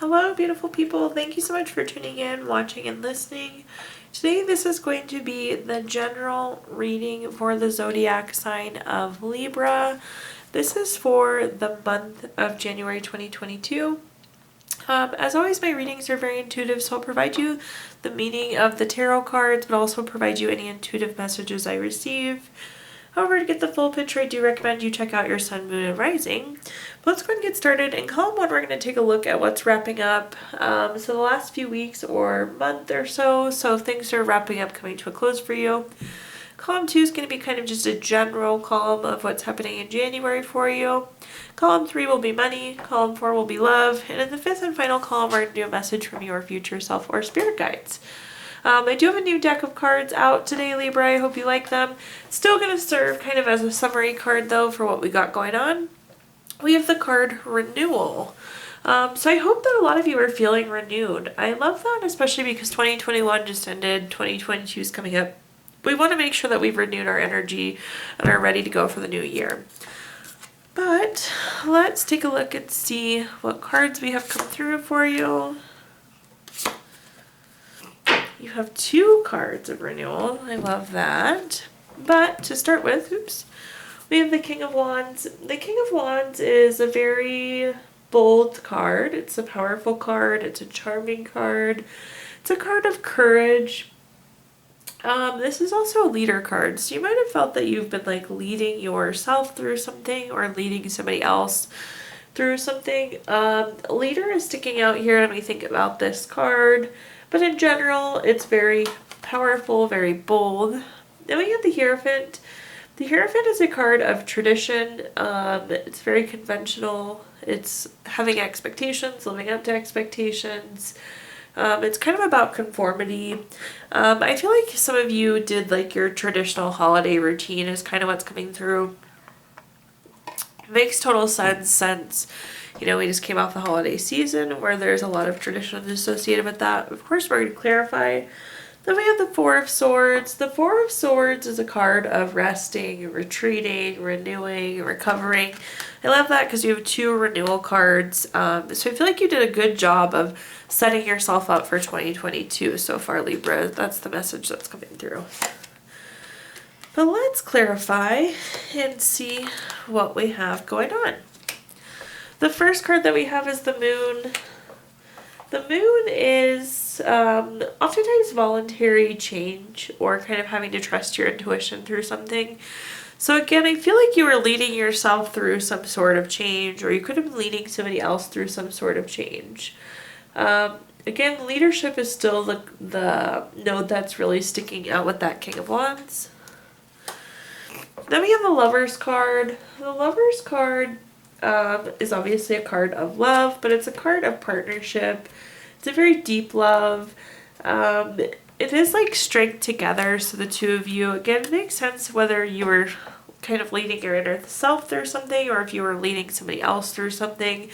Hello, beautiful people. Thank you so much for tuning in, watching, and listening. Today, this is going to be the general reading for the zodiac sign of Libra. This is for the month of January 2022. As always, my readings are very intuitive, so I'll provide you the meaning of the tarot cards, but also provide you any intuitive messages I receive. However, to get the full picture, I do recommend you check out your sun, moon, and rising. But let's go ahead and get started. In column 1, we're going to take a look at what's wrapping up. So the last few weeks or month or so things are wrapping up, coming to a close for you. Column 2 is going to be kind of just a general column of what's happening in January for you. Column 3 will be money. Column 4 will be love. And in the 5th and final column, we're going to do a message from your future self or spirit guides. I do have a new deck of cards out today, Libra. I hope you like them. Still going to serve kind of as a summary card, though, for what we got going on. We have the card Renewal. So I hope that a lot of you are feeling renewed. I love that, especially because 2021 just ended. 2022 is coming up. We want to make sure that we've renewed our energy and are ready to go for the new year. But let's take a look and see what cards we have come through for you. You have 2 cards of renewal. I love that. But to start with, we have the King of Wands. The King of Wands is a very bold card. It's a powerful card. It's a charming card. It's a card of courage. This is also a leader card. So you might have felt that you've been like leading yourself through something or leading somebody else through something. Leader is sticking out here when we think about this card. But in general, it's very powerful, very bold. Then we have the Hierophant. The Hierophant is a card of tradition. It's very conventional. It's having expectations, living up to expectations. It's kind of about conformity. I feel like some of you did like your traditional holiday routine is kind of what's coming through. It makes total sense. You know, we just came off the holiday season where there's a lot of traditions associated with that. Of course, we're going to clarify. Then we have the Four of Swords. The Four of Swords is a card of resting, retreating, renewing, recovering. I love that because you have 2 renewal cards. So I feel like you did a good job of setting yourself up for 2022 so far, Libra. That's the message that's coming through. But let's clarify and see what we have going on. The first card that we have is the Moon. The Moon is oftentimes voluntary change or kind of having to trust your intuition through something. So again, I feel like you were leading yourself through some sort of change, or you could have been leading somebody else through some sort of change. Again, leadership is still the note that's really sticking out with that King of Wands. Then we have the Lover's card. The Lover's card is obviously a card of love, but it's a card of partnership. It's a very deep love. It is like strength together, so the 2 of you, again, it makes sense whether you were kind of leading your inner self through something or if you were leading somebody else through something.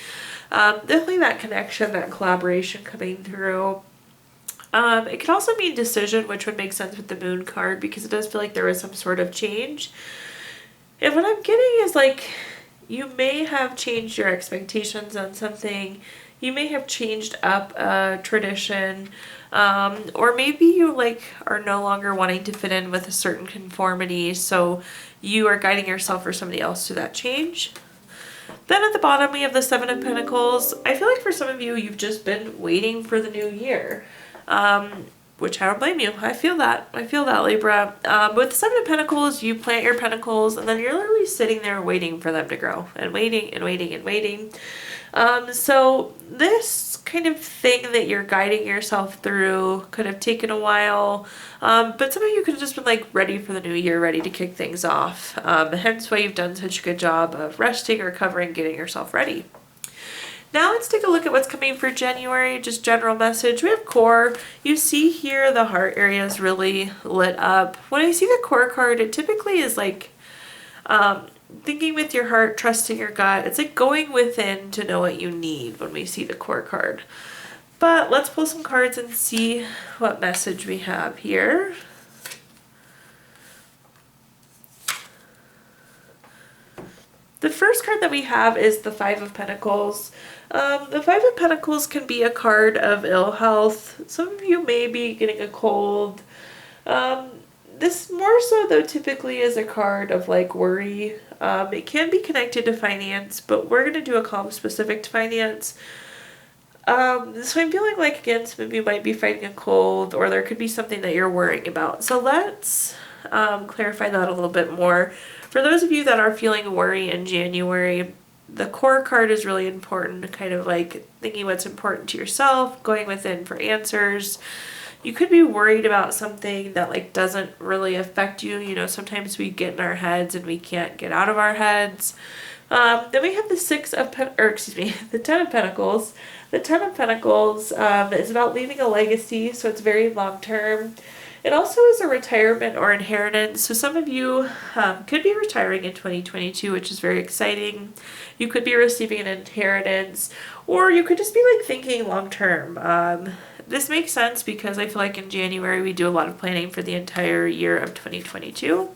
Definitely that connection, that collaboration coming through. It could also mean decision, which would make sense with the Moon card because it does feel like there was some sort of change. And what I'm getting is like, you may have changed your expectations on something. You may have changed up a tradition. Or maybe you like are no longer wanting to fit in with a certain conformity. So you are guiding yourself or somebody else to that change. Then at the bottom, we have the Seven of Pentacles. I feel like for some of you, you've just been waiting for the new year. Which I don't blame you. I feel that. Libra. With the Seven of Pentacles, you plant your pentacles and then you're literally sitting there waiting for them to grow and waiting and waiting and waiting. So this kind of thing that you're guiding yourself through could have taken a while. But some of you could have just been like ready for the new year, ready to kick things off. Hence why you've done such a good job of resting, recovering, getting yourself ready. Now let's take a look at what's coming for January, just general message. We have core. You see here the heart area is really lit up. When I see the core card, it typically is like thinking with your heart, trusting your gut. It's like going within to know what you need when we see the core card. But let's pull some cards and see what message we have here. The first card that we have is the Five of Pentacles. The Five of Pentacles can be a card of ill health. Some of you may be getting a cold. This more so though typically is a card of like worry. It can be connected to finance, but we're going to do a column specific to finance. So I'm feeling like, again, some of you might be fighting a cold, or there could be something that you're worrying about. So let's clarify that a little bit more. For those of you that are feeling worry in January, the core card is really important, kind of like thinking what's important to yourself, going within for answers. You could be worried about something that like doesn't really affect you. You know, sometimes we get in our heads and we can't get out of our heads. Then we have the the Ten of Pentacles. The Ten of Pentacles is about leaving a legacy, so it's very long term. It also is a retirement or inheritance. So some of you could be retiring in 2022, which is very exciting. You could be receiving an inheritance, or you could just be like thinking long term. This makes sense because I feel like in January we do a lot of planning for the entire year of 2022.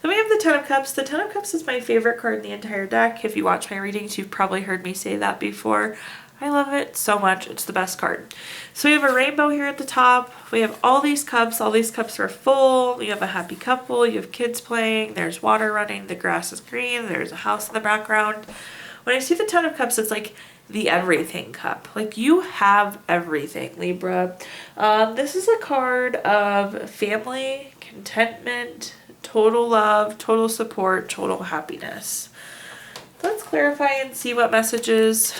Then we have the Ten of Cups. The Ten of Cups is my favorite card in the entire deck. If you watch my readings, you've probably heard me say that before. I love it so much. It's the best card. So we have a rainbow here at the top. We have all these cups. All these cups are full. We have a happy couple. You have kids playing. There's water running. The grass is green. There's a house in the background. When I see the Ten of Cups, it's like the everything cup. Like you have everything, Libra. This is a card of family, contentment, total love, total support, total happiness. Let's clarify and see what messages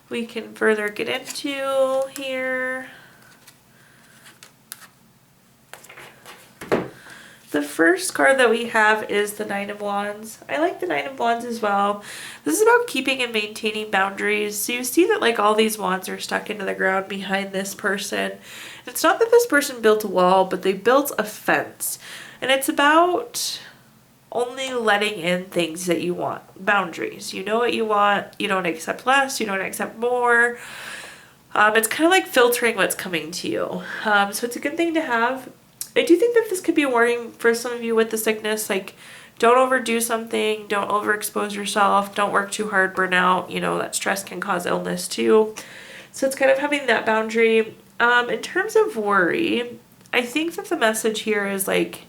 we can further get into here. The first card that we have is the Nine of Wands. I like the Nine of Wands as well. This is about keeping and maintaining boundaries. So you see that like all these wands are stuck into the ground behind this person. It's not that this person built a wall, but they built a fence. And it's about only letting in things that you want. Boundaries. You know what you want. You don't accept less. You don't accept more. It's kind of like filtering what's coming to you. So it's a good thing to have. I do think that this could be a warning for some of you with the sickness. Like, don't overdo something. Don't overexpose yourself. Don't work too hard. Burn out. You know, that stress can cause illness too. So it's kind of having that boundary. In terms of worry, I think that the message here is like,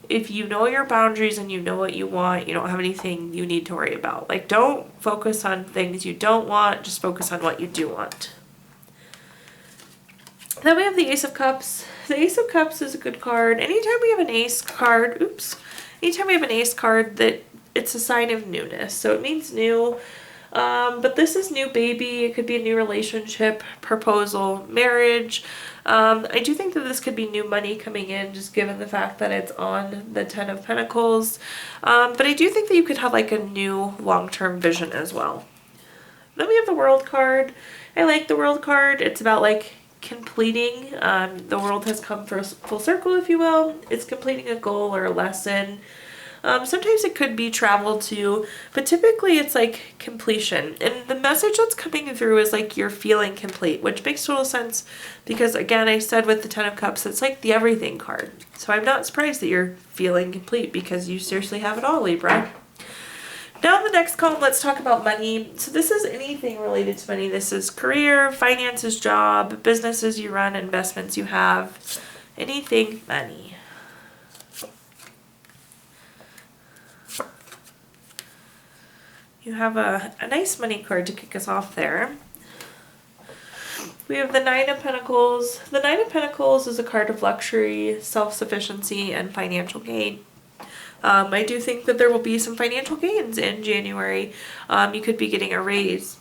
if you know your boundaries and you know what you want, you don't have anything you need to worry about. Like, don't focus on things you don't want, just focus on what you do want. Then we have the Ace of Cups. The Ace of Cups is a good card. Anytime we have an ace card, anytime we have an ace card, that it's a sign of newness. So it means new. But this is new baby. It could be a new relationship, proposal, marriage. I do think that this could be new money coming in, just given the fact that it's on the Ten of Pentacles. But I do think that you could have like a new long-term vision as well. Then we have the World card. I like the World card. It's about like completing. The world has come full circle, if you will. It's completing a goal or a lesson. Sometimes it could be travel too, but typically it's like completion. And the message that's coming through is like you're feeling complete, which makes total sense because, again, I said with the Ten of Cups, it's like the everything card. So I'm not surprised that you're feeling complete because you seriously have it all, Libra. Now in the next column, let's talk about money. So this is anything related to money. This is career, finances, job, businesses you run, investments you have, anything money. You have a nice money card to kick us off there. We have the Nine of Pentacles. The Nine of Pentacles is a card of luxury, self-sufficiency, and financial gain. I do think that there will be some financial gains in January. You could be getting a raise,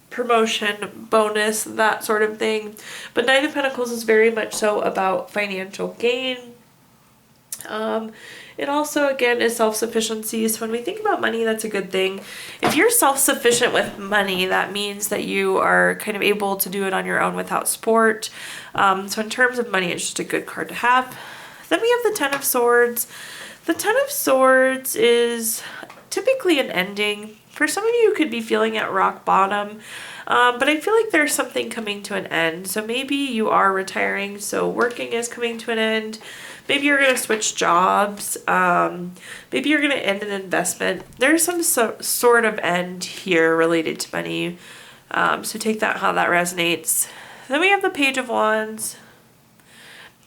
promotion, bonus, that sort of thing. But Nine of Pentacles is very much so about financial gain. It also, again, is self-sufficiency. So when we think about money, that's a good thing. If you're self-sufficient with money, that means that you are kind of able to do it on your own without support. So in terms of money, it's just a good card to have. Then we have the Ten of Swords. The Ten of Swords is typically an ending. For some of you, you could be feeling at rock bottom, but I feel like there's something coming to an end. So maybe you are retiring, so working is coming to an end. Maybe you're going to switch jobs. Maybe you're going to end an investment. There's some sort of end here related to money. So take that how that resonates. Then we have the Page of Wands.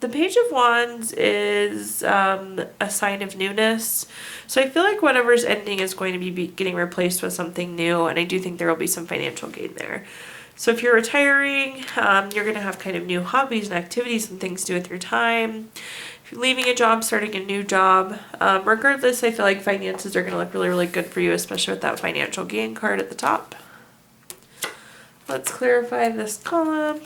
The Page of Wands is a sign of newness. So I feel like whatever's ending is going to be getting replaced with something new, and I do think there will be some financial gain there. So if you're retiring, you're going to have kind of new hobbies and activities and things to do with your time. If you're leaving a job, starting a new job, regardless, I feel like finances are going to look really, really good for you, especially with that financial gain card at the top. Let's clarify this column.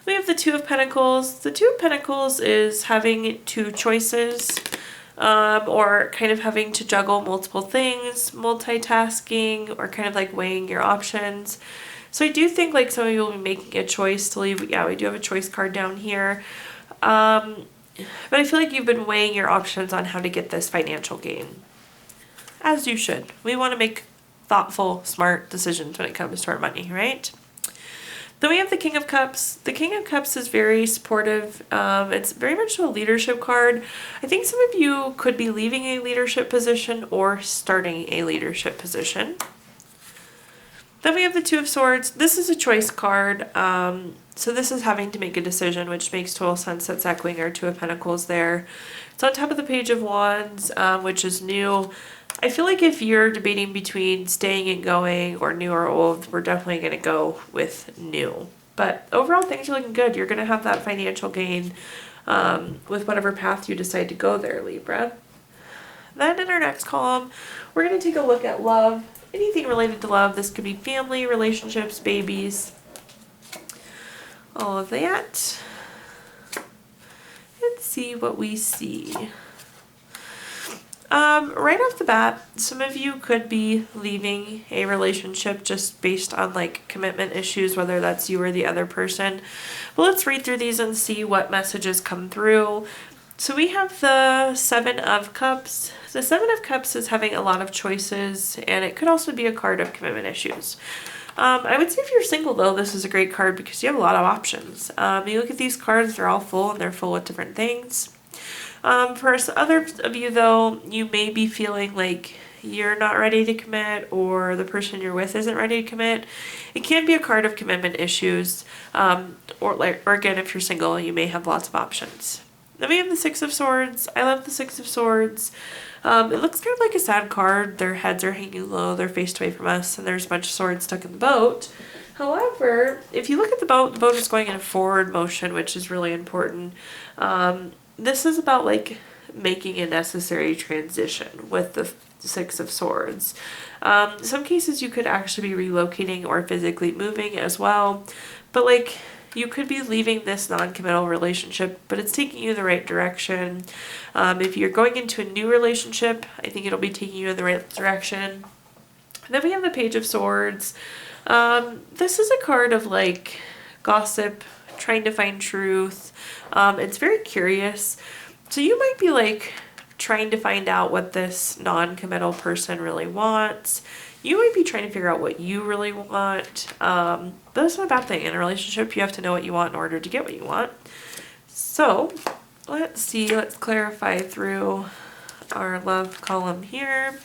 We have the Two of Pentacles. The Two of Pentacles is having two choices, or kind of having to juggle multiple things, multitasking, or kind of like weighing your options. So I do think like some of you will be making a choice to leave. Yeah, we do have a choice card down here. But I feel like you've been weighing your options on how to get this financial gain. As you should. We want to make thoughtful, smart decisions when it comes to our money, right? Then we have the King of Cups. The King of Cups is very supportive. It's very much a leadership card. I think some of you could be leaving a leadership position or starting a leadership position. Then we have the Two of Swords. This is a choice card. So this is having to make a decision, which makes total sense. That's echoing our Two of Pentacles there. It's on top of the Page of Wands, which is new. I feel like if you're debating between staying and going or new or old, we're definitely going to go with new. But overall, things are looking good. You're going to have that financial gain with whatever path you decide to go there, Libra. Then in our next column, we're going to take a look at love. Anything related to love. This could be family, relationships, babies, all of that. Let's see what we see. Right off the bat, some of you could be leaving a relationship just based on like commitment issues, whether that's you or the other person. But let's read through these and see what messages come through. So we have the Seven of Cups. The Seven of Cups is having a lot of choices, and it could also be a card of commitment issues. I would say if you're single though, this is a great card because you have a lot of options. You look at these cards, they're all full and they're full with different things. For others of you though, you may be feeling like you're not ready to commit or the person you're with isn't ready to commit. It can be a card of commitment issues, or again, if you're single, you may have lots of options. Then we have the Six of Swords. I love the Six of Swords. It looks kind of like a sad card. Their heads are hanging low, they're faced away from us, and there's a bunch of swords stuck in the boat. However, if you look at the boat is going in a forward motion, which is really important. This is about like making a necessary transition with the Six of Swords. Some cases you could actually be relocating or physically moving as well, but like you could be leaving this non-committal relationship, but it's taking you in the right direction. If you're going into a new relationship, I think it'll be taking you in the right direction. And then we have the Page of Swords. This is a card of like gossip, trying to find truth. It's very curious. So you might be like trying to find out what this non-committal person really wants. You might be trying to figure out what you really want. But that's not a bad thing. In a relationship, you have to know what you want in order to get what you want. So let's see, let's clarify through our love column here.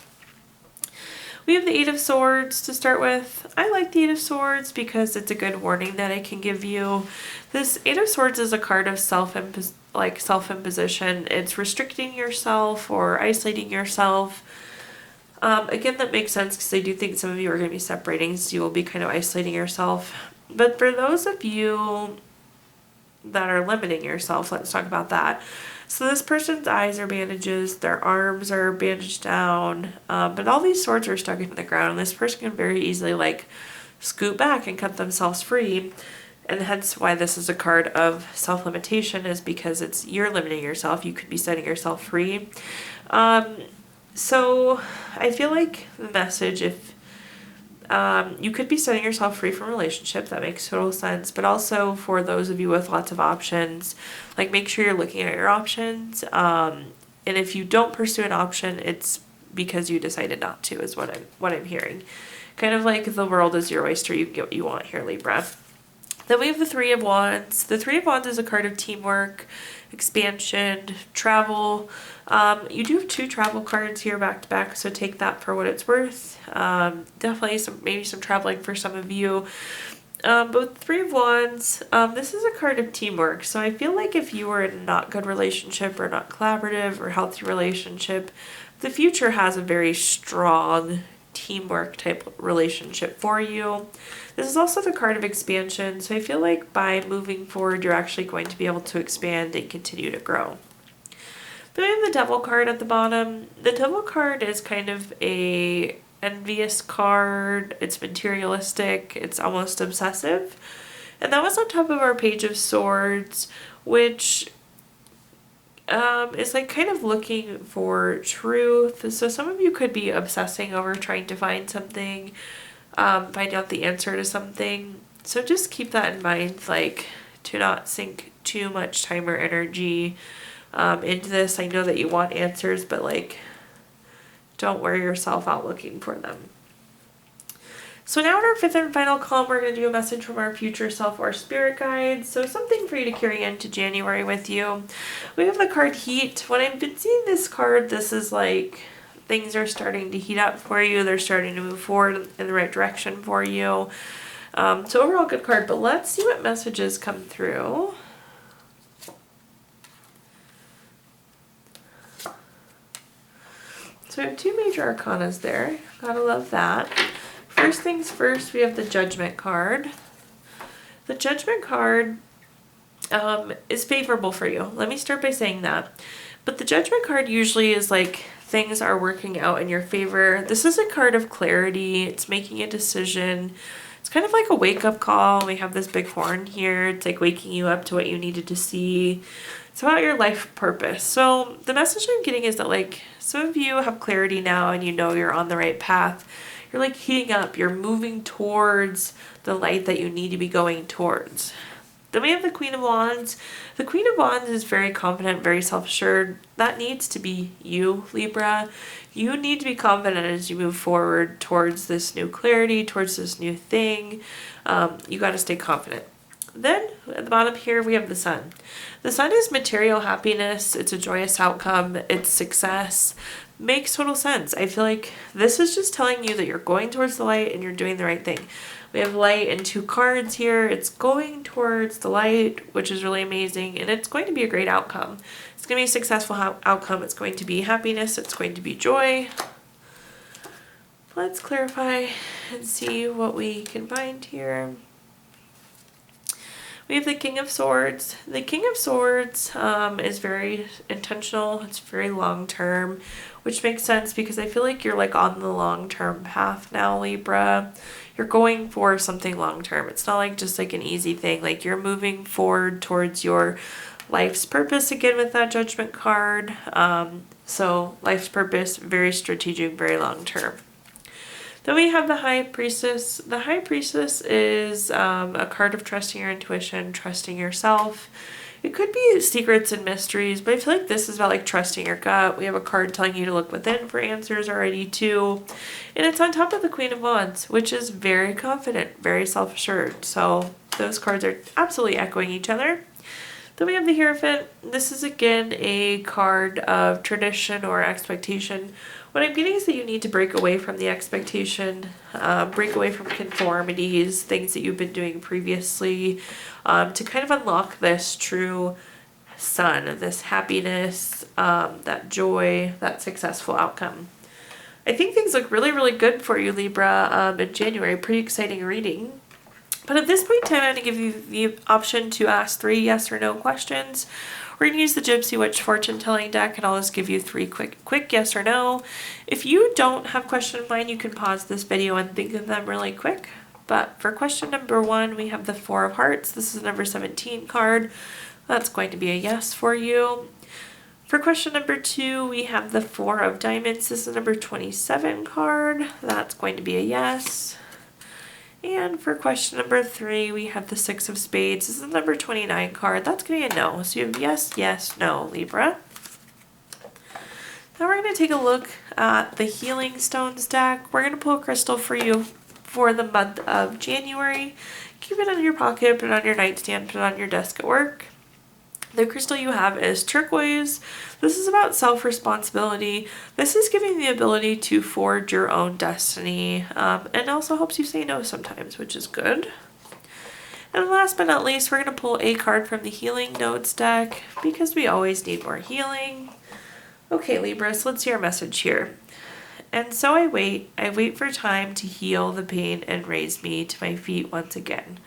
We have the Eight of Swords to start with. I like the Eight of Swords because it's a good warning that it can give you. This Eight of Swords is a card of self-imposition. It's restricting yourself or isolating yourself. Again, that makes sense because I do think some of you are going to be separating, so you will be kind of isolating yourself. But for those of you that are limiting yourself, let's talk about that. So this person's eyes are bandages, their arms are bandaged down, but all these swords are stuck into the ground, and this person can very easily like scoot back and cut themselves free. And hence why this is a card of self-limitation, is because you're limiting yourself. You could be setting yourself free. So I feel like the message, if you could be setting yourself free from a relationship, that makes total sense. But also for those of you with lots of options, like make sure you're looking at your options. And if you don't pursue an option, it's because you decided not to, is what I'm hearing. Kind of like the world is your oyster. You get what you want here, Libra. Then we have the Three of Wands. The Three of Wands is a card of teamwork, expansion, travel. You do have 2 travel cards here back to back, so take that for what it's worth. Definitely maybe some traveling for some of you. But Three of Wands, this is a card of teamwork. So I feel like if you were in a not good relationship or not collaborative or healthy relationship, the future has a very strong teamwork type relationship for you. This is also the card of expansion. So I feel like by moving forward, you're actually going to be able to expand and continue to grow. Then we have the Devil card at the bottom. The Devil card is kind of a envious card. It's materialistic. It's almost obsessive. And that was on top of our Page of Swords, which is like kind of looking for truth. So some of you could be obsessing over trying to find something, find out the answer to something. So just keep that in mind, like to not sink too much time or energy into this. I know that you want answers, but like don't wear yourself out looking for them. So now in our 5th and final column, we're going to do a message from our future self or spirit guides. So something for you to carry into January with you. We have the card Heat. When I've been seeing this card, this is like things are starting to heat up for you. They're starting to move forward in the right direction for you. So overall good card, but let's see what messages come through. So we have 2 major arcanas there. Gotta love that. First things first, we have the Judgment card. The Judgment card is favorable for you. Let me start by saying that. But the Judgment card usually is like things are working out in your favor. This is a card of clarity. It's making a decision. It's kind of like a wake-up call. We have this big horn here. It's like waking you up to what you needed to see. It's about your life purpose. So the message I'm getting is that like some of you have clarity now and you know you're on the right path. You're like heating up. You're moving towards the light that you need to be going towards. Then we have the Queen of Wands. The Queen of Wands is very confident, very self-assured. That needs to be you, Libra. You need to be confident as you move forward towards this new clarity, towards this new thing. You got to stay confident. Then at the bottom here, we have the Sun. The Sun is material happiness. It's a joyous outcome. It's success. Makes total sense. I feel like this is just telling you that you're going towards the light and you're doing the right thing. We have light and 2 cards here. It's going towards the light, which is really amazing, and it's going to be a great outcome. It's going to be a successful outcome. It's going to be happiness. It's going to be joy. Let's clarify and see what we can find here. We have the King of Swords. The King of Swords is very intentional. It's very long-term, which makes sense because I feel like you're like on the long-term path now, Libra. You're going for something long-term. It's not like just like an easy thing. Like you're moving forward towards your life's purpose again with that Judgment card. So life's purpose, very strategic, very long-term. Then we have the High Priestess. The High Priestess is a card of trusting your intuition, trusting yourself. It could be secrets and mysteries, but I feel like this is about like trusting your gut. We have a card telling you to look within for answers already too. And it's on top of the Queen of Wands, which is very confident, very self-assured. So those cards are absolutely echoing each other. Then we have the Hierophant. This is again a card of tradition or expectation. What I'm getting is that you need to break away from the expectation, break away from conformities, things that you've been doing previously, to kind of unlock this true sun, this happiness, that joy, that successful outcome. I think things look really, really good for you, Libra, in January. Pretty exciting reading. But at this point in time, I'm going to give you the option to ask 3 yes or no questions. We're going to use the Gypsy Witch fortune telling deck, and I'll just give you 3 quick yes or no. If you don't have a question in mind, you can pause this video and think of them really quick. But for question number 1, we have the 4 of Hearts. This is the number 17 card. That's going to be a yes for you. For question number 2, we have the 4 of Diamonds. This is the number 27 card. That's going to be a yes. And for question number 3, we have the 6 of Spades. This is the number 29 card. That's going to be a no. So you have yes, yes, no, Libra. Now we're going to take a look at the Healing Stones deck. We're going to pull a crystal for you for the month of January. Keep it in your pocket, put it on your nightstand, put it on your desk at work. The crystal you have is turquoise. This is about self-responsibility. This is giving the ability to forge your own destiny, and also helps you say no sometimes, which is good. And last but not least, we're going to pull a card from the Healing Notes deck because we always need more healing. Okay, Libra, so let's see our message here. And so I wait for time to heal the pain and raise me to my feet once again.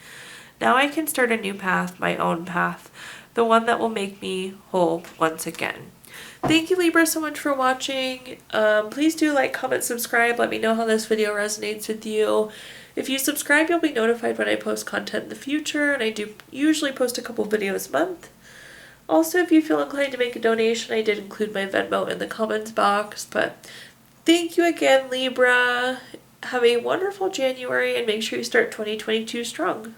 Now I can start a new path, my own path, the one that will make me whole once again. Thank you, Libra, so much for watching. Please do like, comment, subscribe. Let me know how this video resonates with you. If you subscribe, you'll be notified when I post content in the future, and I do usually post a couple videos a month. Also, if you feel inclined to make a donation, I did include my Venmo in the comments box. But thank you again, Libra. Have a wonderful January, and make sure you start 2022 strong.